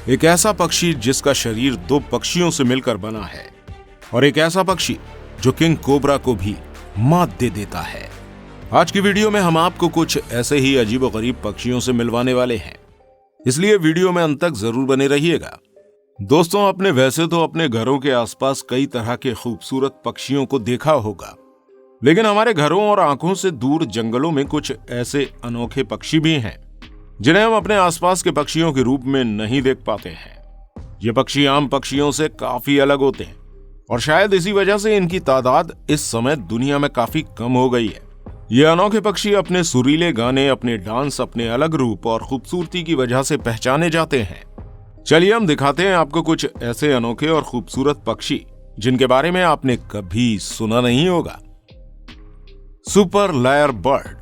एक ऐसा पक्षी जिसका शरीर दो पक्षियों से मिलकर बना है, और एक ऐसा पक्षी जो किंग कोबरा को भी मात दे देता है। आज की वीडियो में हम आपको कुछ ऐसे ही अजीबोगरीब पक्षियों से मिलवाने वाले हैं, इसलिए वीडियो में अंत तक जरूर बने रहिएगा। दोस्तों, आपने वैसे तो अपने घरों के आसपास कई तरह के खूबसूरत पक्षियों को देखा होगा, लेकिन हमारे घरों और आंखों से दूर जंगलों में कुछ ऐसे अनोखे पक्षी भी हैं जिन्हें हम अपने आसपास के पक्षियों के रूप में नहीं देख पाते हैं। ये पक्षी आम पक्षियों से काफी अलग होते हैं और शायद इसी वजह से इनकी तादाद इस समय दुनिया में काफी कम हो गई है। ये अनोखे पक्षी अपने सुरीले गाने, अपने डांस, अपने अलग रूप और खूबसूरती की वजह से पहचाने जाते हैं। चलिए हम दिखाते हैं आपको कुछ ऐसे अनोखे और खूबसूरत पक्षी जिनके बारे में आपने कभी सुना नहीं होगा। Super liar bird.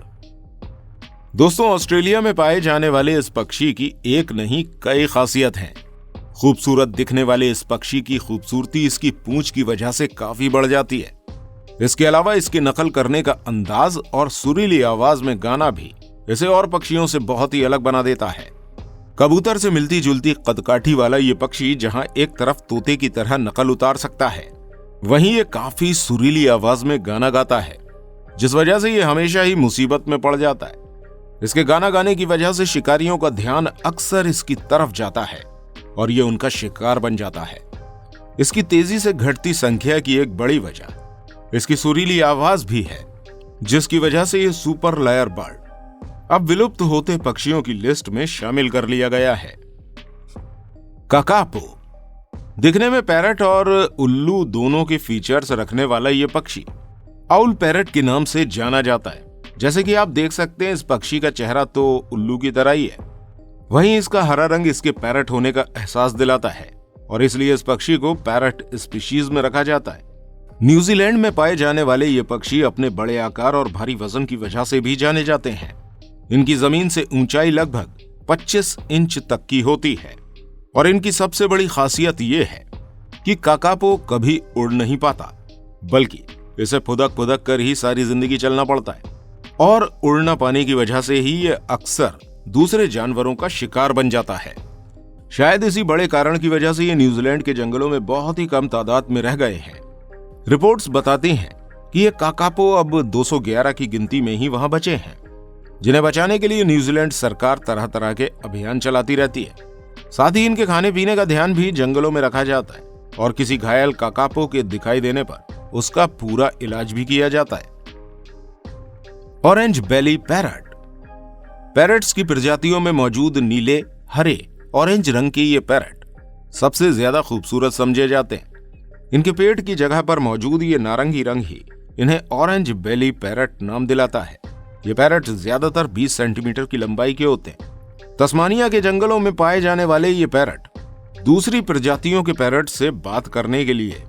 दोस्तों, ऑस्ट्रेलिया में पाए जाने वाले इस पक्षी की एक नहीं कई खासियत हैं। खूबसूरत दिखने वाले इस पक्षी की खूबसूरती इसकी पूंछ की वजह से काफी बढ़ जाती है। इसके अलावा इसकी नकल करने का अंदाज और सुरीली आवाज में गाना भी इसे और पक्षियों से बहुत ही अलग बना देता है। कबूतर से मिलती जुलती कदकाठी वाला ये पक्षी जहां एक तरफ तोते की तरह नकल उतार सकता है, वहीं ये काफी सुरीली आवाज में गाना गाता है, जिस वजह से ये हमेशा ही मुसीबत में पड़ जाता है। इसके गाना गाने की वजह से शिकारियों का ध्यान अक्सर इसकी तरफ जाता है और ये उनका शिकार बन जाता है। इसकी तेजी से घटती संख्या की एक बड़ी वजह इसकी सुरीली आवाज भी है, जिसकी वजह से ये सुपर लायर बर्ड अब विलुप्त होते पक्षियों की लिस्ट में शामिल कर लिया गया है। काकापो। दिखने में पैरट और उल्लू दोनों के फीचर्स रखने वाला ये पक्षी आउल पैरट के नाम से जाना जाता है। जैसे कि आप देख सकते हैं, इस पक्षी का चेहरा तो उल्लू की तरह ही है, वहीं इसका हरा रंग इसके पैरट होने का एहसास दिलाता है और इसलिए इस पक्षी को पैरट स्पीशीज में रखा जाता है। न्यूजीलैंड में पाए जाने वाले ये पक्षी अपने बड़े आकार और भारी वजन की वजह से भी जाने जाते हैं। इनकी जमीन से ऊंचाई लगभग 25 इंच तक की होती है और इनकी सबसे बड़ी खासियत ये है कि काकापो कभी उड़ नहीं पाता, बल्कि इसे फुदक फुदक कर ही सारी जिंदगी चलना पड़ता है और उड़ न पाने की वजह से ही ये अक्सर दूसरे जानवरों का शिकार बन जाता है। शायद इसी बड़े कारण की वजह से ये न्यूजीलैंड के जंगलों में बहुत ही कम तादाद में रह गए हैं। रिपोर्ट्स बताती हैं कि ये काकापो अब 211 की गिनती में ही वहां बचे हैं, जिन्हें बचाने के लिए न्यूजीलैंड सरकार तरह तरह के अभियान चलाती रहती है। साथ ही इनके खाने पीने का ध्यान भी जंगलों में रखा जाता है और किसी घायल काकापो के दिखाई देने पर उसका पूरा इलाज भी किया जाता है। ऑरेंज बेली पैरट। पैरट्स की प्रजातियों में मौजूद नीले, हरे, ऑरेंज रंग के ये पैरट सबसे ज्यादा खूबसूरत समझे जाते हैं। इनके पेट की जगह पर मौजूद ये नारंगी रंग ही इन्हें ऑरेंज बेली पैरट नाम दिलाता है। ये पैरट ज्यादातर 20 सेंटीमीटर की लंबाई के होते हैं। तस्मानिया के जंगलों में पाए जाने वाले ये पैरट दूसरी प्रजातियों के पैरट से बात करने के लिए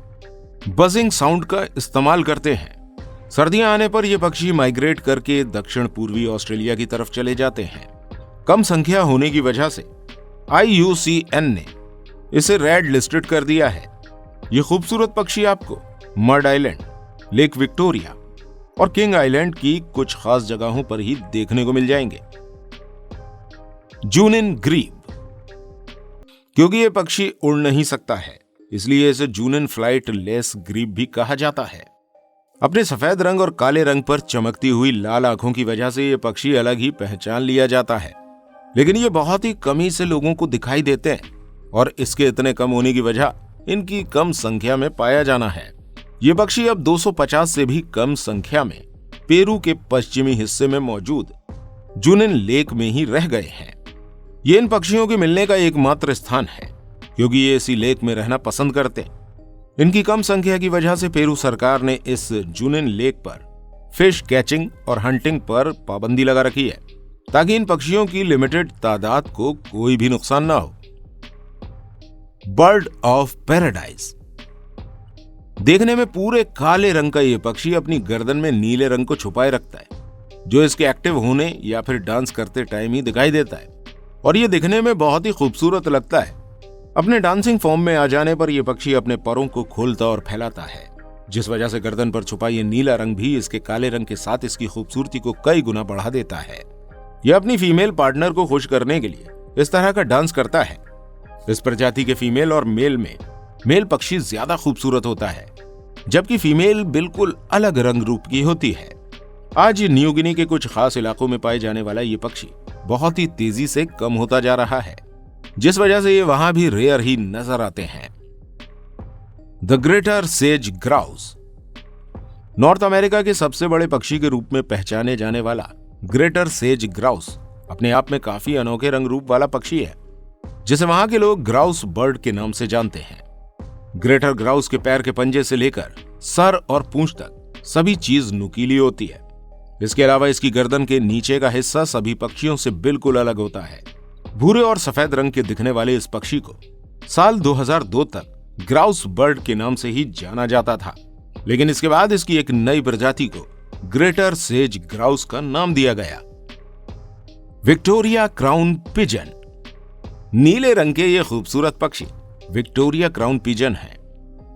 बजिंग साउंड का इस्तेमाल करते हैं। सर्दियां आने पर यह पक्षी माइग्रेट करके दक्षिण पूर्वी ऑस्ट्रेलिया की तरफ चले जाते हैं। कम संख्या होने की वजह से IUCN ने इसे रेड लिस्टेड कर दिया है। ये खूबसूरत पक्षी आपको मड आइलैंड, लेक विक्टोरिया और किंग आइलैंड की कुछ खास जगहों पर ही देखने को मिल जाएंगे। जूनिन ग्रीब। क्योंकि यह पक्षी उड़ नहीं सकता है, इसलिए इसे जूनिन फ्लाइट लेस ग्रीब भी कहा जाता है। अपने सफेद रंग और काले रंग पर चमकती हुई लाल आंखों की वजह से यह पक्षी अलग ही पहचान लिया जाता है, लेकिन ये बहुत ही कम ही से लोगों को दिखाई देते हैं और इसके इतने कम होने की वजह इनकी कम संख्या में पाया जाना है। ये पक्षी अब 250 से भी कम संख्या में पेरू के पश्चिमी हिस्से में मौजूद जूनिन लेक में ही रह गए हैं। ये इन पक्षियों के मिलने का एकमात्र स्थान है, क्योंकि ये इसी लेक में रहना पसंद करते हैं। इनकी कम संख्या की वजह से पेरू सरकार ने इस जूनिन लेक पर फिश कैचिंग और हंटिंग पर पाबंदी लगा रखी है, ताकि इन पक्षियों की लिमिटेड तादाद को कोई भी नुकसान ना हो। Bird of paradise. देखने में पूरे काले रंग का यह पक्षी अपनी गर्दन में नीले रंग को छुपाए रखता है, जो इसके एक्टिव होने या फिर डांस करते टाइम ही दिखाई देता है और यह दिखने में बहुत ही खूबसूरत लगता है। अपने डांसिंग फॉर्म में आ जाने पर यह पक्षी अपने परों को खोलता और फैलाता है, जिस वजह से गर्दन पर छुपा ये नीला रंग भी इसके काले रंग के साथ इसकी खूबसूरती को कई गुना बढ़ा देता है। यह अपनी फीमेल पार्टनर को खुश करने के लिए इस तरह का डांस करता है इस प्रजाति के फीमेल और मेल में मेल पक्षी ज्यादा खूबसूरत होता है, जबकि फीमेल बिल्कुल अलग रंग रूप की होती है। आज न्यू गिनी के कुछ खास इलाकों में पाए जाने वाला ये पक्षी बहुत ही तेजी से कम होता जा रहा है, जिस वजह से ये वहां भी रेयर ही नजर आते हैं। The greater says grouse. North America के सबसे बड़े पक्षी के रूप में पहचाने जाने वाला ग्रेटर सेज ग्राउस अपने आप में काफी अनोखे रंग रूप वाला पक्षी है, जिसे वहां के लोग ग्राउस बर्ड के नाम से जानते हैं। ग्रेटर ग्राउस के पैर के पंजे से लेकर सर और पूंछ तक सभी चीज नुकीली होती है। इसके अलावा इसकी गर्दन के नीचे का हिस्सा सभी पक्षियों से बिल्कुल अलग होता है। भूरे और सफेद रंग के दिखने वाले इस पक्षी को साल 2002 तक ग्राउस बर्ड के नाम से ही जाना जाता था, लेकिन इसके बाद इसकी एक नई प्रजाति को ग्रेटर सेज ग्राउस का नाम दिया गया। Victoria crown pigeon. नीले रंग के ये खूबसूरत पक्षी विक्टोरिया क्राउन पिजन है,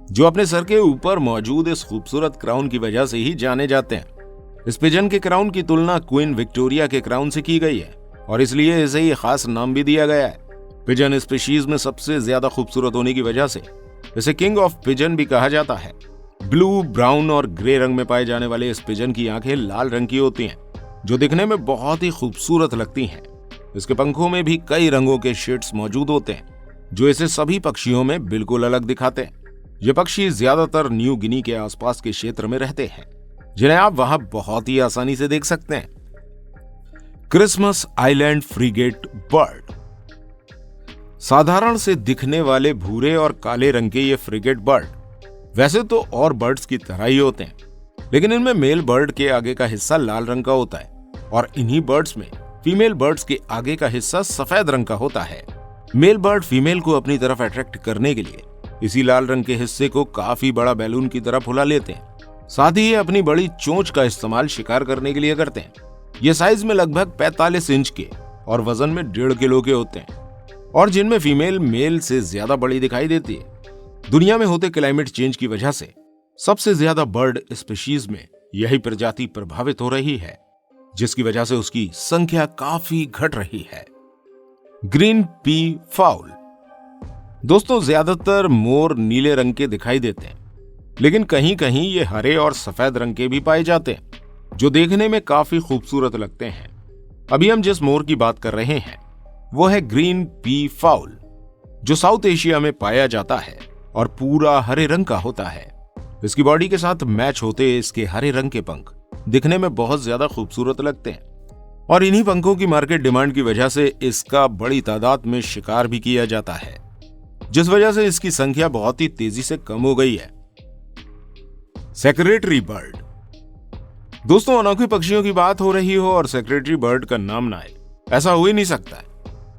जो अपने सर के ऊपर मौजूद इस खूबसूरत क्राउन की वजह से ही जाने जाते हैं। इस पिजन के क्राउन की तुलना क्वीन विक्टोरिया के क्राउन से की गई है और इसलिए इसे ये खास नाम भी दिया गया है। पिजन स्पीशीज में सबसे ज्यादा खूबसूरत होने की वजह से इसे किंग ऑफ पिजन भी कहा जाता है। ब्लू, ब्राउन और ग्रे रंग में पाए जाने वाले इस पिजन की आंखें लाल रंग की होती हैं, जो दिखने में बहुत ही खूबसूरत लगती हैं। इसके पंखों में भी कई रंगों के शेड्स मौजूद होते हैं, जो इसे सभी पक्षियों में बिल्कुल अलग दिखाते हैं। ये पक्षी ज्यादातर न्यू गिनी के आसपास के क्षेत्र में रहते हैं, जिन्हें आप वहां बहुत ही आसानी से देख सकते हैं। Christmas island freight bird. साधारण से दिखने वाले भूरे और काले रंग के ये फ्रीगेट बर्ड वैसे तो और बर्ड्स की तरह ही होते हैं, लेकिन इनमें मेल बर्ड के आगे का हिस्सा लाल रंग का होता है और इन्हीं बर्ड्स में फीमेल बर्ड्स के आगे का हिस्सा सफेद रंग का होता है। मेल बर्ड फीमेल को अपनी तरफ अट्रैक्ट करने के लिए इसी लाल रंग के हिस्से को काफी बड़ा बैलून की तरह फुला लेते हैं। साथ ही ये अपनी बड़ी चोंच का इस्तेमाल शिकार करने के लिए करते हैं। ये साइज में लगभग 45 इंच के और वजन में 1.5 किलो के होते हैं, और जिनमें फीमेल मेल से ज्यादा बड़ी दिखाई देती है। दुनिया में होते क्लाइमेट चेंज की वजह से सबसे ज्यादा बर्ड स्पीशीज में यही प्रजाति प्रभावित हो रही है, जिसकी वजह से उसकी संख्या काफी घट रही है। Green pea foul. दोस्तों, ज्यादातर मोर नीले रंग के दिखाई देते हैं, लेकिन कहीं कहीं ये हरे और सफेद रंग के भी पाए जाते हैं, जो देखने में काफी खूबसूरत लगते हैं। अभी हम जिस मोर की बात कर रहे हैं वो है ग्रीन पी फाउल, जो साउथ एशिया में पाया जाता है और पूरा हरे रंग का होता है। इसकी बॉडी के साथ मैच होते इसके हरे रंग के पंख दिखने में बहुत ज्यादा खूबसूरत लगते हैं, और इन्हीं पंखों की मार्केट डिमांड की वजह से इसका बड़ी तादाद में शिकार भी किया जाता है, जिस वजह से इसकी संख्या बहुत ही तेजी से कम हो गई है। Secretary bird. दोस्तों, अनोखे पक्षियों की बात हो रही हो और सेक्रेटरी बर्ड का नाम ना आए, ऐसा हो ही नहीं सकता है।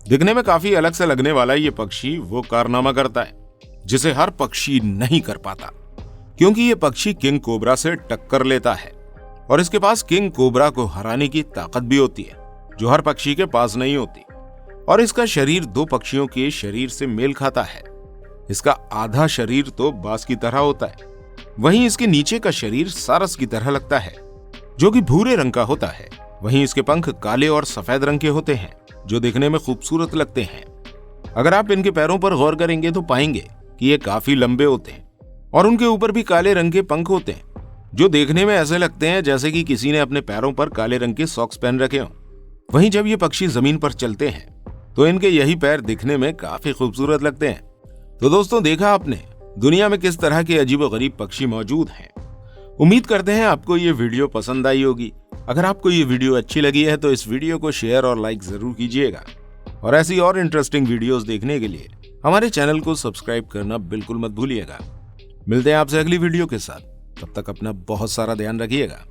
दिखने में काफी अलग से लगने वाला ये पक्षी वो कारनामा करता है जिसे हर पक्षी नहीं कर पाता, क्योंकि ये पक्षी किंग कोबरा से टक्कर लेता है और इसके पास किंग कोबरा को हराने की ताकत भी होती है, जो हर पक्षी के पास नहीं होती। और इसका शरीर 2 पक्षियों के शरीर से मेल खाता है। इसका आधा शरीर तो बाज की तरह होता है, वहीं इसके नीचे का शरीर सारस की तरह लगता है, जो कि भूरे रंग का होता है। वहीं इसके पंख काले और सफेद रंग के होते हैं, जो देखने में खूबसूरत लगते हैं। अगर आप इनके पैरों पर गौर करेंगे तो पाएंगे कि ये काफी लंबे होते हैं और उनके ऊपर भी काले रंग के पंख होते हैं, जो देखने में ऐसे लगते हैं जैसे कि किसी ने अपने पैरों पर काले रंग के सॉक्स पहन रखे हों। वहीं जब ये पक्षी जमीन पर चलते हैं तो इनके यही पैर दिखने में काफी खूबसूरत लगते हैं। तो दोस्तों, देखा आपने दुनिया में किस तरह के अजीबोगरीब पक्षी मौजूद हैं। उम्मीद करते हैं आपको ये वीडियो पसंद आई होगी। अगर आपको ये वीडियो अच्छी लगी है तो इस वीडियो को शेयर और लाइक जरूर कीजिएगा, और ऐसी और इंटरेस्टिंग वीडियोस देखने के लिए हमारे चैनल को सब्सक्राइब करना बिल्कुल मत भूलिएगा। मिलते हैं आपसे अगली वीडियो के साथ, तब तक अपना बहुत सारा ध्यान रखिएगा।